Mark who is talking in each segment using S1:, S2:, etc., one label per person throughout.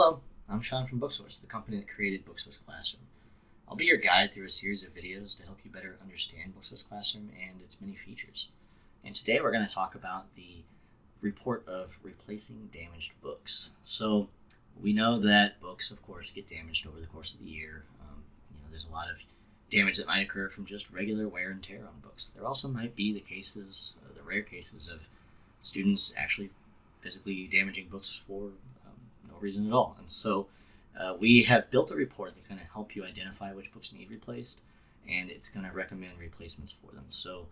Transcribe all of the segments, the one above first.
S1: Hello, I'm Sean from Booksource, the company that created Booksource Classroom. I'll be your guide through a series of videos to help you better understand Booksource Classroom and its many features. And today we're going to talk about the report of replacing damaged books. So we know that books, of course, get damaged over the course of the year. There's a lot of damage that might occur from just regular wear and tear on books. There also might be the rare cases of students actually physically damaging books for no reason at all. And so we have built a report that's going to help you identify which books need replaced, and it's going to recommend replacements for them. So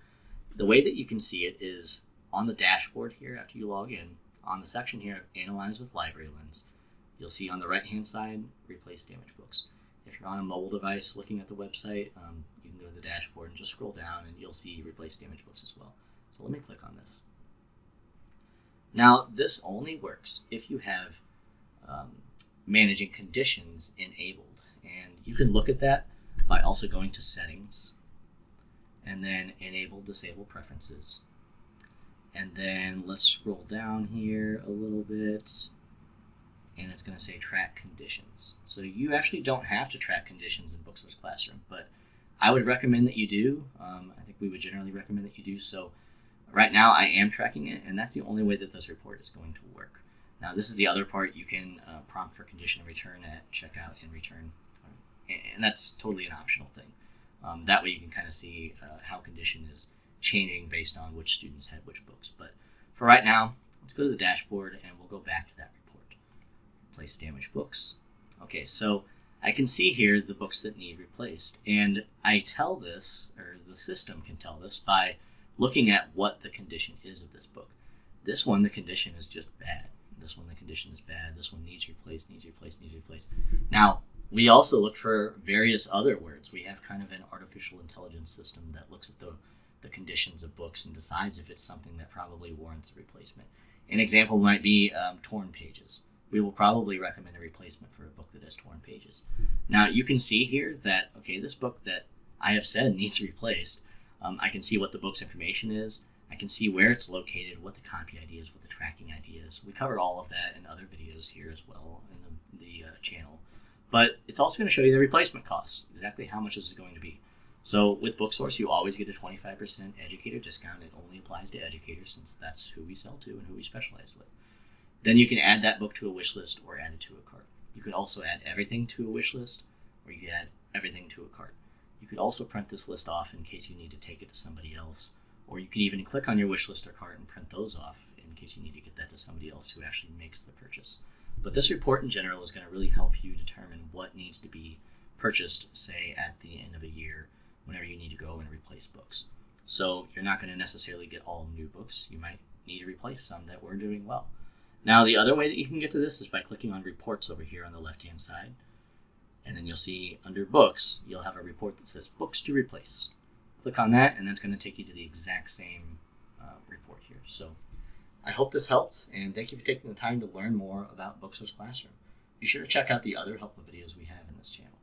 S1: the way that you can see it is on the dashboard here after you log in. On the section here, Analyze with Library Lens, you'll see on the right-hand side, Replace Damaged Books. If you're on a mobile device looking at the website, you can go to the dashboard and just scroll down and you'll see Replace Damaged Books as well. So let me click on this. Now, this only works if you have managing conditions enabled. And you can look at that by also going to Settings and then Enable Disable Preferences. And then let's scroll down here a little bit, and it's going to say Track Conditions. So you actually don't have to track conditions in Booksource Classroom, but I would recommend that you do. I think we would generally recommend that you do. So right now I am tracking it, and that's the only way that this report is going to work. Now this is the other part. You can prompt for condition return at checkout and return, and that's totally an optional thing. That way you can kind of see how condition is changing based on which students had which books. But for right now, let's go to the dashboard and we'll go back to that report. Replace damaged books. Okay, so I can see here the books that need replaced, and I tell this, or the system can tell this, by looking at what the condition is of this book. This one, the condition is just bad. This one, the condition is bad. This one needs replaced, needs replaced, needs replaced. Now, we also look for various other words. We have kind of an artificial intelligence system that looks at the conditions of books and decides if it's something that probably warrants a replacement. An example might be torn pages. We will probably recommend a replacement for a book that has torn pages. Now, you can see here that, okay, this book that I have said needs replaced, I can see what the book's information is. I can see where it's located, what the copy ID is, what the tracking ID is. We cover all of that in other videos here as well in the channel. But it's also going to show you the replacement cost, exactly how much this is going to be. So with Booksource, you always get a 25% educator discount. It only applies to educators since that's who we sell to and who we specialize with. Then you can add that book to a wish list or add it to a cart. You could also add everything to a wish list, or you could add everything to a cart. You could also print this list off in case you need to take it to somebody else, or you can even click on your wish list or cart and print those off in case you need to get that to somebody else who actually makes the purchase. But this report in general is going to really help you determine what needs to be purchased, say, at the end of a year, whenever you need to go and replace books. So you're not going to necessarily get all new books. You might need to replace some that were doing well. Now, the other way that you can get to this is by clicking on Reports over here on the left-hand side. And then you'll see under Books, you'll have a report that says Books to Replace. Click on that, and that's going to take you to the exact same report here. So I hope this helps, and thank you for taking the time to learn more about Booksource Classroom. Be sure to check out the other helpful videos we have in this channel.